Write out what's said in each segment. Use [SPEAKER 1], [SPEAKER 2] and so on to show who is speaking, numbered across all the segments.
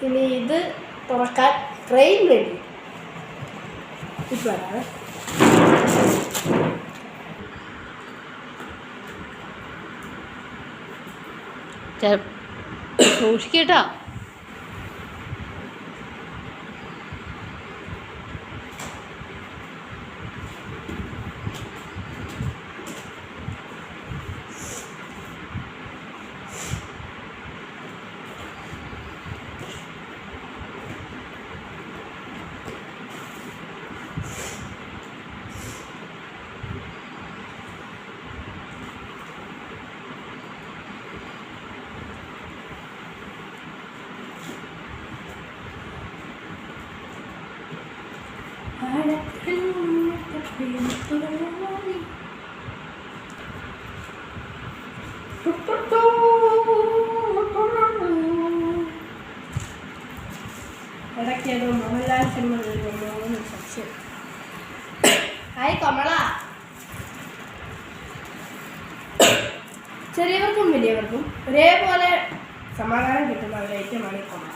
[SPEAKER 1] ഇനി ഇത് തുറക്കാൻ ട്രെയിൻ വേണ്ടി ഇപ്പോഴാണ്
[SPEAKER 2] സൂക്ഷിക്കട്ടോ. ഇടയ്ക്കേതോ മോഹൻലാൽ സിനിമ സംശയം. ഹായ് കമള. ചെറിയവർക്കും വലിയവർക്കും ഒരേപോലെ സമാധാനം കിട്ടുന്ന ഒരു ഐറ്റമാണ് ഈ കമള.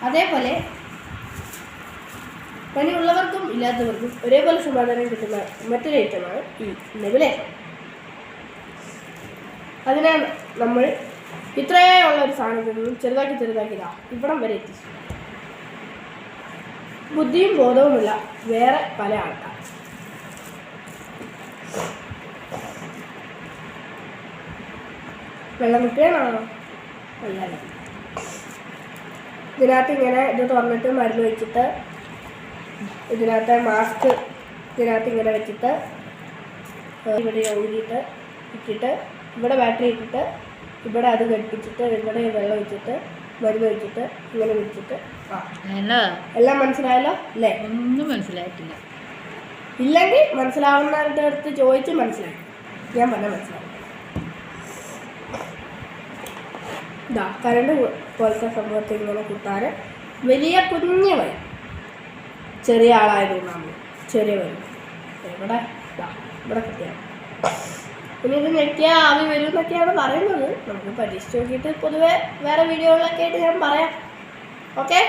[SPEAKER 2] അതേപോലെ പനിയുള്ളവർക്കും ഇല്ലാത്തവർക്കും ഒരേപോലെ സമാധാനം കിട്ടുന്ന മറ്റൊരു ഐറ്റമാണ് ഈ നെബുലൈസർ. അതിനാൽ നമ്മൾ ഇത്രയേ ഉള്ള ഒരു സാധനത്തിൽ നിന്നും ചെറുതാക്കി ഇവിടം വരെ എത്തിച്ചു. ബുദ്ധിയും ബോധവുമില്ല വേറെ പല ആൾക്കാർ. വെള്ളം കുട്ടിയാണോ? അല്ലല്ല. ഇതിനകത്ത് ഇങ്ങനെ ഇത് തുറന്നിട്ട് മരുന്ന് വെച്ചിട്ട് ഇതിനകത്ത് മാസ്ക് ഇതിനകത്ത് ഇങ്ങനെ വെച്ചിട്ട് ഇവിടെ ഊരിയിട്ട് ഇട്ടിട്ട് ഇവിടെ ബാറ്ററി ഇട്ടിട്ട് ഇവിടെ അത് ഘടിപ്പിച്ചിട്ട് ഇവിടെ വെള്ളം വെച്ചിട്ട് മരുന്ന് വെച്ചിട്ട് ഇങ്ങനെ വെച്ചിട്ട് എല്ലാം മനസ്സിലായല്ലോ അല്ലേ? ഒന്നും മനസ്സിലായിട്ടില്ല.
[SPEAKER 1] ഇല്ലെങ്കിൽ മനസ്സിലാവുന്നവരുടെ അടുത്ത് ചോദിച്ച് മനസ്സിലായി. ഞാൻ പറഞ്ഞ മനസ്സിലാവും. ഇതാ കരണ്ട് പോലത്തെ സംഭവത്തിൽ ഇങ്ങനെ കുത്താൻ വലിയ കുഞ്ഞു വരും. ചെറിയ ആളായതുകൊണ്ടാണ് ചെറിയ വരും. ഇവിടെ ഇവിടെ കുത്തിയാണ്. പിന്നെ ഇത് ഞെക്കിയാൽ ആവി വരും എന്നൊക്കെയാണ് പറയുന്നത്. നമുക്ക് പരീക്ഷിച്ച് നോക്കിയിട്ട് പൊതുവെ വേറെ വീഡിയോകളിലൊക്കെ ആയിട്ട് ഞാൻ പറയാം. ഓക്കെ.